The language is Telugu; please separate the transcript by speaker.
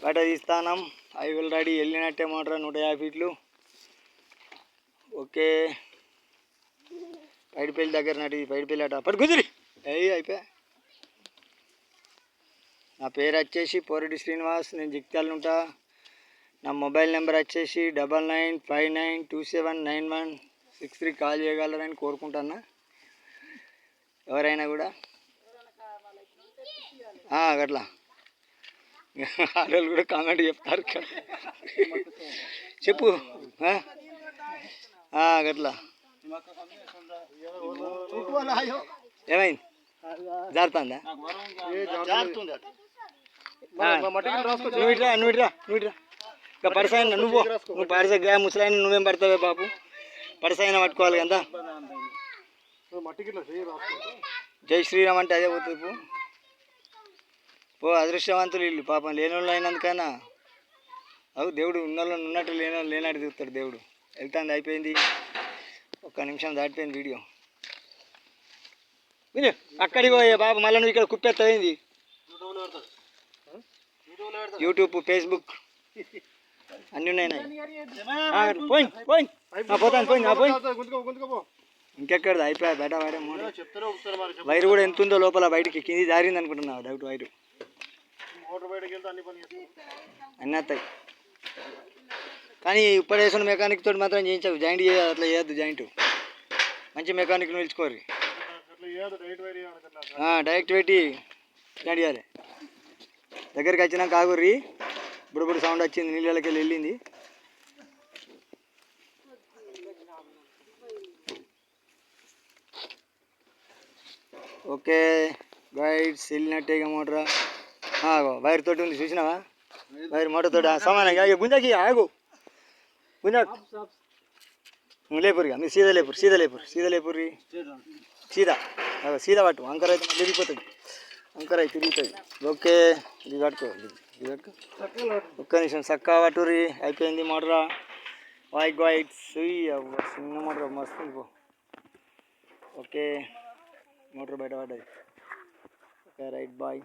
Speaker 1: బయట తీస్తానం. ఐ విల్ రెడీ వెళ్ళినట్టే మోటార్ 150 ఫీట్లు. ఓకే పైడిపల్లి దగ్గర నటి పైడిపల్లి అట పట్టు కుదిరి అయిపోయా. నా పేరు వచ్చేసి పోరెడ్డి శ్రీనివాస్. నేను జిక్తాలు ఉంటా. నా మొబైల్ నెంబర్ వచ్చేసి 9959279163 కాల్ చేయగలరని కోరుకుంటున్నా. ఎవరైనా కూడా అట్లా వాళ్ళు కూడా కామెంట్ చెప్తారు చెప్పు గట్లా. ఏమైంది జారుతుందా? నువ్వు ఇట్రా ఇంకా పడసాయన నువ్వు పడసగా ముసలాయన నువ్వేం పడతావే బాబు? పడసాయన పట్టుకోవాలి కదా. జై శ్రీరామ్ అంటే అదే పోతుంది పో. అదృష్టవంతులు వీళ్ళు పాపం లేనోళ్ళు అయినందుకైనా అవు దేవుడు ఉన్నోళ్ళని ఉన్నట్టు లేనోళ్ళు లేనట్టు చూస్తాడు దేవుడు. వెళ్తాంది అయిపోయింది. 1 నిమిషం దాటిపోయింది వీడియో. విను అక్కడికి పోయే బాబు మళ్ళీ నువ్వు ఇక్కడ కుప్పెత్తయింది. యూట్యూబ్ ఫేస్బుక్ అన్నీ ఉన్నాయి. పోతాను పోయి ఇంకెక్కడ అయిపోయా బయట వాడే వైరు కూడా ఎంత ఉందో లోపల బయటికి కింది జారింది అనుకుంటున్నావు. డౌట్ వైరు అన్నీ వస్తాయి కానీ ఇప్పుడు వేసిన మెకానిక్ తోటి మాత్రం చేయించావు. జాయింట్ చేయాలి అట్లా చేయొద్దు. జాయింట్ మంచి మెకానిక్ నిలుచుకోరు. డైరెక్ట్ పెట్టి జాయింట్ చేయాలి. దగ్గరికి వచ్చినాక ఆగుర్రి. ఇప్పుడు సౌండ్ వచ్చింది నీళ్ళకి వెళ్ళింది. ఓకే గైడ్స్ వెళ్ళినట్టే ఇక మోటరా వైర్ తోటి ఉంది చూసినావా? వైర్ మోటార్ తోటి సమానంగా గుంజకి ఆగు గుంజకు లేపురుగా మీరు సీదా లేపురు సీదా పట్టు. అంకర్ అయితే తిరిగిపోతుంది. అంకర్ అయితే తిరుగుతుంది. ఓకే ఇది పట్టుకో ఒక్క నిమిషం చక్కగా పట్టుర్రి. అయిపోయింది మోటరా. గైడ్స్ చిన్న మోటార్ మస్తు పో. ఓకే మోటార్ బయట పడ్డది. Okay right bye.